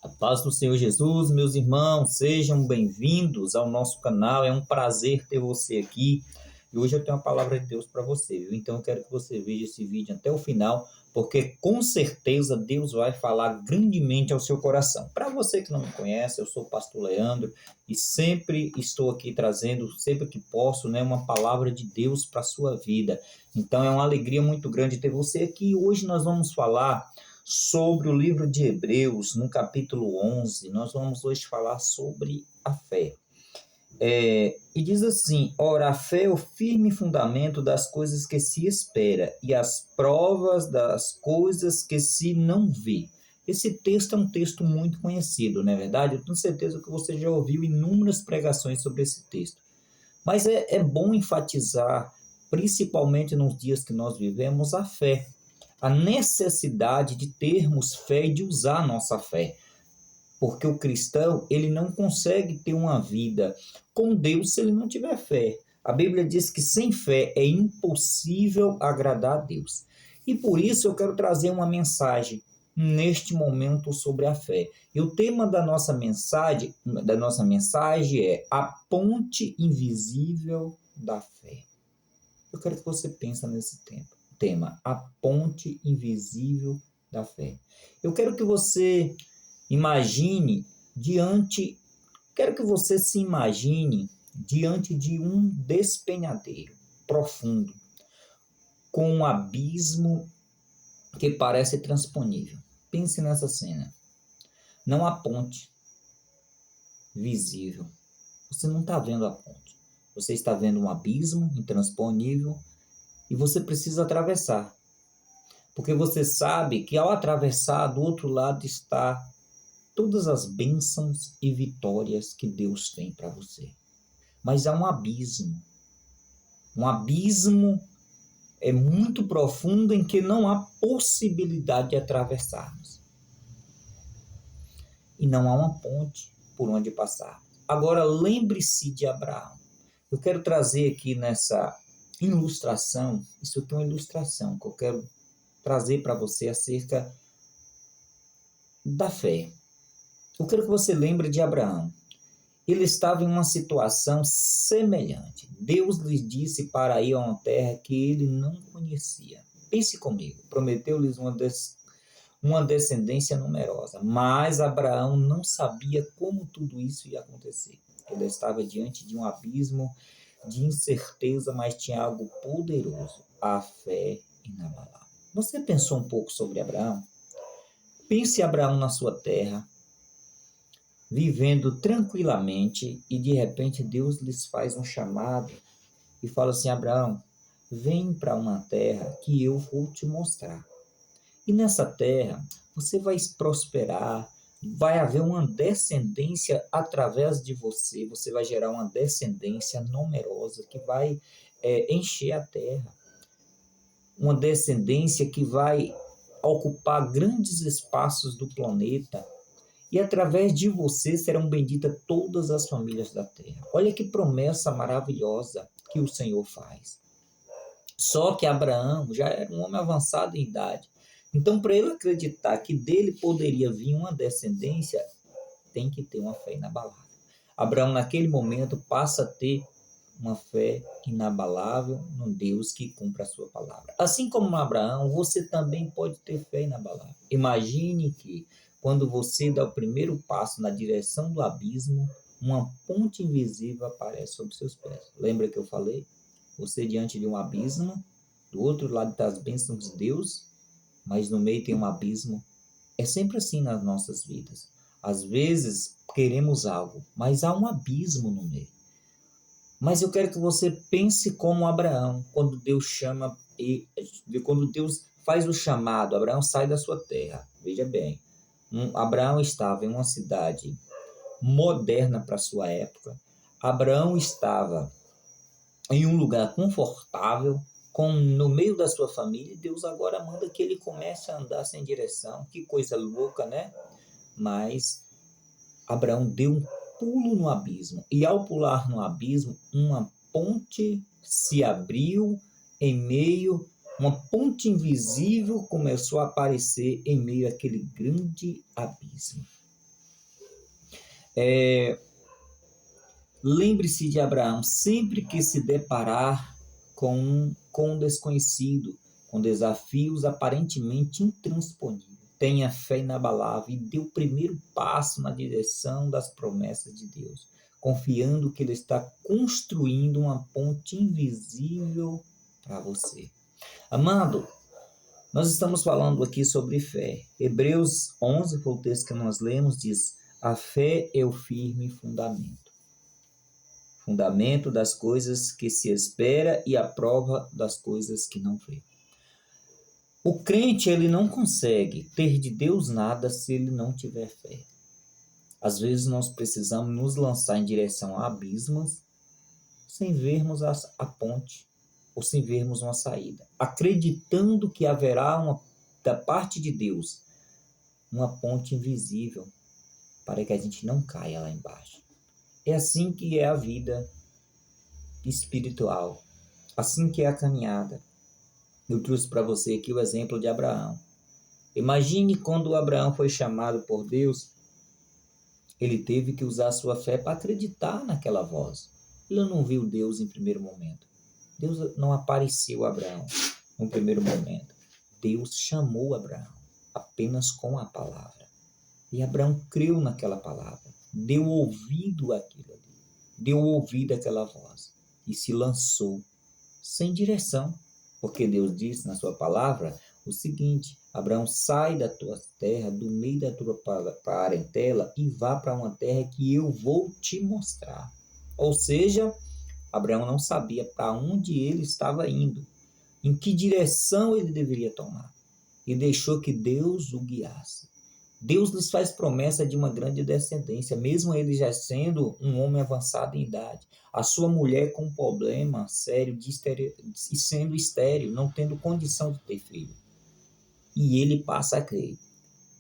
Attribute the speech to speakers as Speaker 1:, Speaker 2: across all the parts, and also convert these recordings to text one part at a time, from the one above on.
Speaker 1: A paz do Senhor Jesus, meus irmãos, sejam bem-vindos ao nosso canal. É um prazer ter você aqui. E hoje eu tenho uma palavra de Deus para você, viu? Então eu quero que você veja esse vídeo até o final, porque com certeza Deus vai falar grandemente ao seu coração. Para você que não me conhece, eu sou o pastor Leandro e sempre estou aqui trazendo, sempre que posso, né, uma palavra de Deus para a sua vida. Então é uma alegria muito grande ter você aqui. Hoje nós vamos falar sobre o livro de Hebreus, no capítulo 11, nós vamos hoje falar sobre a fé. E diz assim: ora, a fé é o firme fundamento das coisas que se espera e as provas das coisas que se não vê. Esse texto é um texto muito conhecido, não é verdade? Eu tenho certeza que você já ouviu inúmeras pregações sobre esse texto. Mas é bom enfatizar, principalmente nos dias que nós vivemos, a fé. A necessidade de termos fé e de usar a nossa fé. Porque o cristão, ele não consegue ter uma vida com Deus se ele não tiver fé. A Bíblia diz que sem fé é impossível agradar a Deus. E por isso eu quero trazer uma mensagem neste momento sobre a fé. E o tema da nossa mensagem é a ponte invisível da fé. Eu quero que você pense nesse tema, a ponte invisível da fé. Eu quero que você quero que você se imagine diante de um despenhadeiro profundo, com um abismo que parece intransponível. Pense nessa cena. Não há ponte visível. Você não está vendo a ponte. Você está vendo um abismo intransponível e você precisa atravessar. Porque você sabe que ao atravessar, do outro lado está todas as bênçãos e vitórias que Deus tem para você. Mas há um abismo. Um abismo muito profundo em que não há possibilidade de atravessarmos. E não há uma ponte por onde passar. Agora lembre-se de Abraão. Eu quero trazer aqui nessa ilustração, isso aqui é uma ilustração que eu quero trazer para você acerca da fé. Eu quero que você lembre de Abraão. Ele estava em uma situação semelhante. Deus lhe disse para ir a uma terra que ele não conhecia. Pense comigo, prometeu-lhes uma descendência numerosa, mas Abraão não sabia como tudo isso ia acontecer. Ele estava diante de um abismo de incerteza, mas tinha algo poderoso, a fé inabalável. Você pensou um pouco sobre Abraão? Pense Abraão na sua terra, vivendo tranquilamente, e de repente Deus lhes faz um chamado e fala assim: Abraão, vem para uma terra que eu vou te mostrar. E nessa terra você vai prosperar, vai haver uma descendência através de você, você vai gerar uma descendência numerosa que vai encher a terra. Uma descendência que vai ocupar grandes espaços do planeta. E através de você serão benditas todas as famílias da terra. Olha que promessa maravilhosa que o Senhor faz. Só que Abraão já era um homem avançado em idade. Então, para ele acreditar que dele poderia vir uma descendência, tem que ter uma fé inabalável. Abraão, naquele momento, passa a ter uma fé inabalável no Deus que cumpre a sua palavra. Assim como Abraão, você também pode ter fé inabalável. Imagine que, quando você dá o primeiro passo na direção do abismo, uma ponte invisível aparece sob seus pés. Lembra que eu falei? Você diante de um abismo, do outro lado está as bênçãos de Deus, mas no meio tem um abismo. É sempre assim nas nossas vidas. Às vezes queremos algo, mas há um abismo no meio. Mas eu quero que você pense como Abraão, quando Deus faz o chamado, Abraão sai da sua terra. Veja bem, Abraão estava em uma cidade moderna para a sua época. Abraão estava em um lugar confortável, no meio da sua família, e Deus agora manda que ele comece a andar sem direção. Que coisa louca, né? Mas Abraão deu um pulo no abismo, e ao pular no abismo, uma ponte se abriu uma ponte invisível começou a aparecer em meio àquele grande abismo. Lembre-se de Abraão, sempre que se deparar com um desconhecido, com desafios aparentemente intransponíveis, tenha fé inabalável e dê o primeiro passo na direção das promessas de Deus, confiando que Ele está construindo uma ponte invisível para você. Amado, nós estamos falando aqui sobre fé. Hebreus 11, foi o texto que nós lemos, diz: a fé é o firme fundamento das coisas que se espera e a prova das coisas que não vê. O crente, ele não consegue ter de Deus nada se ele não tiver fé. Às vezes nós precisamos nos lançar em direção a abismos sem vermos a ponte ou sem vermos uma saída, acreditando que haverá da parte de Deus uma ponte invisível para que a gente não caia lá embaixo. É assim que é a vida espiritual, assim que é a caminhada. Eu trouxe para você aqui o exemplo de Abraão. Imagine quando Abraão foi chamado por Deus, ele teve que usar sua fé para acreditar naquela voz. Ele não viu Deus em primeiro momento. Deus não apareceu a Abraão no primeiro momento. Deus chamou Abraão apenas com a palavra. E Abraão creu naquela palavra, deu ouvido àquilo ali, deu ouvido àquela voz e se lançou sem direção. Porque Deus disse na sua palavra o seguinte: Abraão, sai da tua terra, do meio da tua parentela e vá para uma terra que eu vou te mostrar. Ou seja, Abraão não sabia para onde ele estava indo, em que direção ele deveria tomar, e deixou que Deus o guiasse. Deus lhes faz promessa de uma grande descendência, mesmo ele já sendo um homem avançado em idade. A sua mulher com um problema sério e sendo estéril, não tendo condição de ter filho. E ele passa a crer.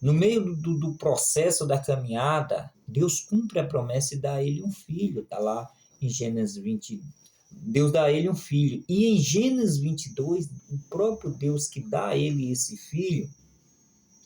Speaker 1: No meio do processo da caminhada, Deus cumpre a promessa e dá a ele um filho. Está lá em Gênesis 20. Deus dá a ele um filho. E em Gênesis 22, o próprio Deus que dá a ele esse filho,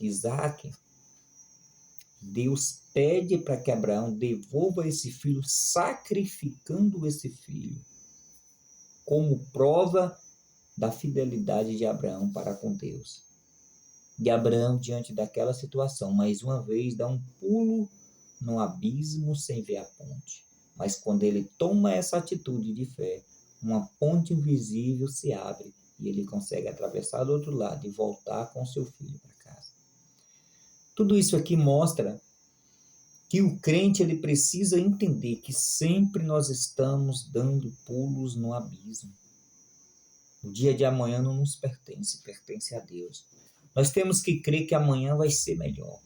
Speaker 1: Isaac, Deus pede para que Abraão devolva esse filho, sacrificando esse filho, como prova da fidelidade de Abraão para com Deus. E Abraão, diante daquela situação, mais uma vez dá um pulo no abismo sem ver a ponte. Mas quando ele toma essa atitude de fé, uma ponte invisível se abre e ele consegue atravessar do outro lado e voltar com seu filho para casa. Tudo isso aqui mostra que o crente ele precisa entender que sempre nós estamos dando pulos no abismo. O dia de amanhã não nos pertence, pertence a Deus. Nós temos que crer que amanhã vai ser melhor.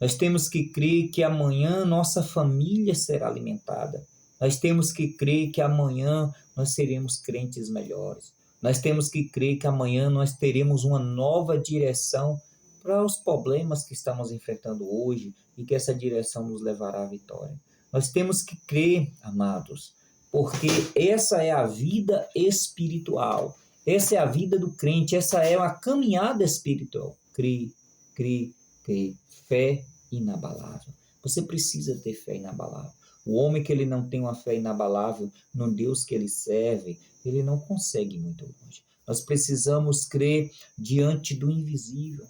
Speaker 1: Nós temos que crer que amanhã nossa família será alimentada. Nós temos que crer que amanhã nós seremos crentes melhores. Nós temos que crer que amanhã nós teremos uma nova direção para os problemas que estamos enfrentando hoje e que essa direção nos levará à vitória. Nós temos que crer, amados, porque essa é a vida espiritual. Essa é a vida do crente, essa é uma caminhada espiritual. Crer, crer, crer. Fé inabalável. Você precisa ter fé inabalável. O homem que ele não tem uma fé inabalável no Deus que ele serve, ele não consegue ir muito longe. Nós precisamos crer diante do invisível.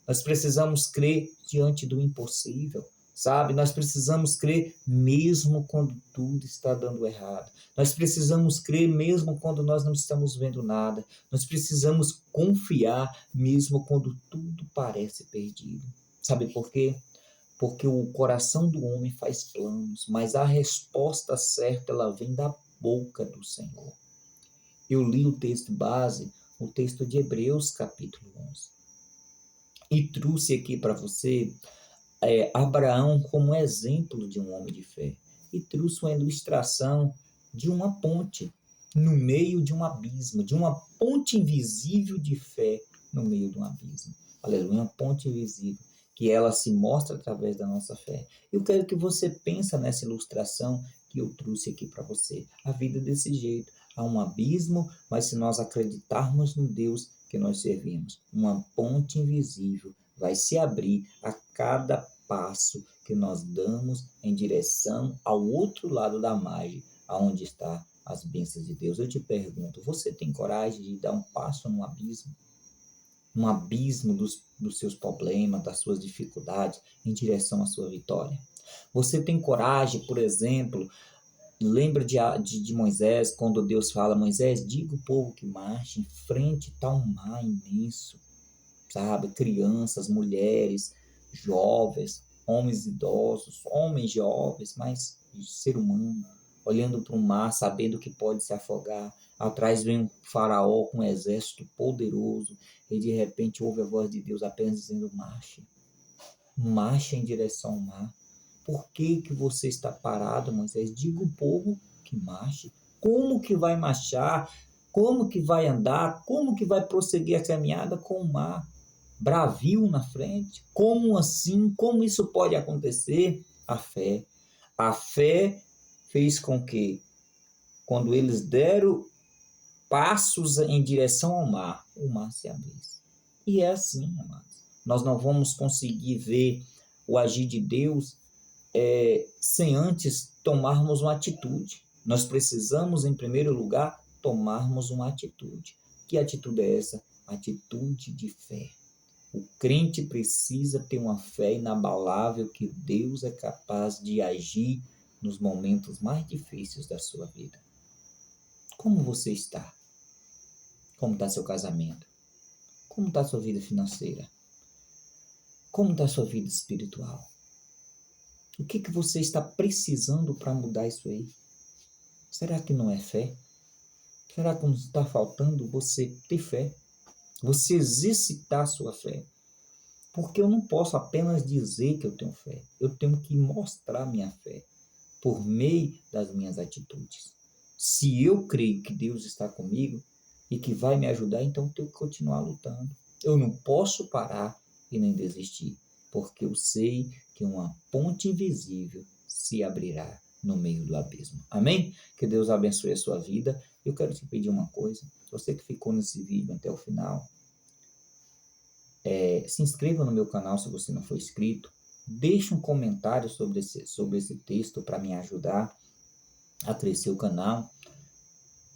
Speaker 1: Nós precisamos crer diante do impossível. Sabe, nós precisamos crer mesmo quando tudo está dando errado. Nós precisamos crer mesmo quando nós não estamos vendo nada. Nós precisamos confiar mesmo quando tudo parece perdido. Sabe por quê? Porque o coração do homem faz planos, mas a resposta certa ela vem da boca do Senhor. Eu li o texto base, o texto de Hebreus, capítulo 11. E trouxe aqui para você Abraão como exemplo de um homem de fé e trouxe uma ilustração de uma ponte no meio de um abismo, de uma ponte invisível de fé no meio de um abismo. Aleluia, uma ponte invisível que ela se mostra através da nossa fé. Eu quero que você pense nessa ilustração que eu trouxe aqui para você. A vida desse jeito, há um abismo, mas se nós acreditarmos no Deus que nós servimos, uma ponte invisível vai se abrir a cada passo que nós damos em direção ao outro lado da margem, aonde está as bênçãos de Deus. Eu te pergunto, você tem coragem de dar um passo no abismo? Um abismo dos seus problemas, das suas dificuldades, em direção à sua vitória? Você tem coragem, por exemplo, lembra de Moisés, quando Deus fala, Moisés, diga o povo que marche, em frente está um mar imenso, sabe? Crianças, mulheres, jovens, homens idosos, homens jovens, mas ser humano, olhando para o mar, sabendo que pode se afogar. Atrás vem um faraó com um exército poderoso, e de repente ouve a voz de Deus apenas dizendo, marche em direção ao mar. Por que você está parado, Moisés? Diga o povo que marche. Como que vai marchar? Como que vai andar? Como que vai prosseguir a caminhada com o mar bravio na frente? Como assim? Como isso pode acontecer? A fé. A fé fez com que, quando eles deram passos em direção ao mar, o mar se abrisse. E é assim, amados. Nós não vamos conseguir ver o agir de Deus sem antes tomarmos uma atitude. Nós precisamos, em primeiro lugar, tomarmos uma atitude. Que atitude é essa? Atitude de fé. O crente precisa ter uma fé inabalável que Deus é capaz de agir nos momentos mais difíceis da sua vida. Como você está? Como está seu casamento? Como está sua vida financeira? Como está sua vida espiritual? O que você está precisando para mudar isso aí? Será que não é fé? Será que não está faltando você ter fé? Você exercitar a sua fé? Porque eu não posso apenas dizer que eu tenho fé. Eu tenho que mostrar minha fé por meio das minhas atitudes. Se eu creio que Deus está comigo e que vai me ajudar, então eu tenho que continuar lutando. Eu não posso parar e nem desistir, porque eu sei que uma ponte invisível se abrirá no meio do abismo. Amém? Que Deus abençoe a sua vida. Eu quero te pedir uma coisa. Você que ficou nesse vídeo até o final, se inscreva no meu canal se você não for inscrito. Deixe um comentário sobre esse texto para me ajudar a crescer o canal.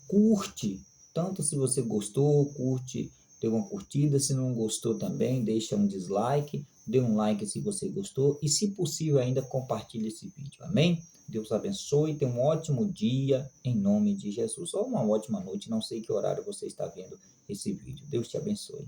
Speaker 1: Curte, tanto se você gostou, curte, dê uma curtida. Se não gostou também, deixa um dislike. Dê um like se você gostou. E, se possível, ainda compartilhe esse vídeo. Amém? Deus abençoe. Tenha um ótimo dia em nome de Jesus. Ou uma ótima noite. Não sei que horário você está vendo esse vídeo. Deus te abençoe.